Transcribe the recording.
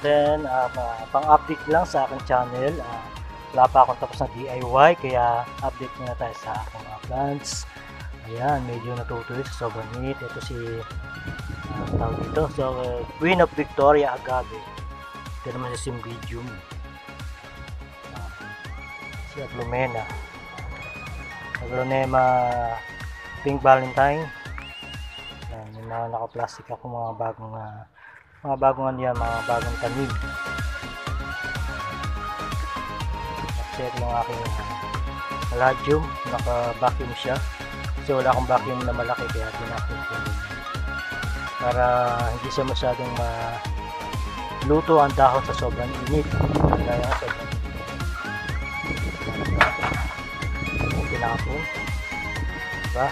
Then, pang-update lang sa aking channel. Wala pa akong tapos na DIY, kaya update muna tayo sa aking mga plants. Ayan, medyo natutuloy sa sobrang init. Ito si, tawag dito, so, Queen of Victoria Agave. Ito naman si Cymbidium. Si Aglomena. Aglonema Pink Valentine. Ayan, yung mga naka-plastic ako, mga bagong ano yan, mga bagong tanim. Set yung aking Palladium, naka-vacuum siya kasi wala akong vacuum na malaki, kaya pinakup ko para hindi siya masyadong luto ang dahon sa sobrang init. Kaya nga sobrang pinakapon, diba?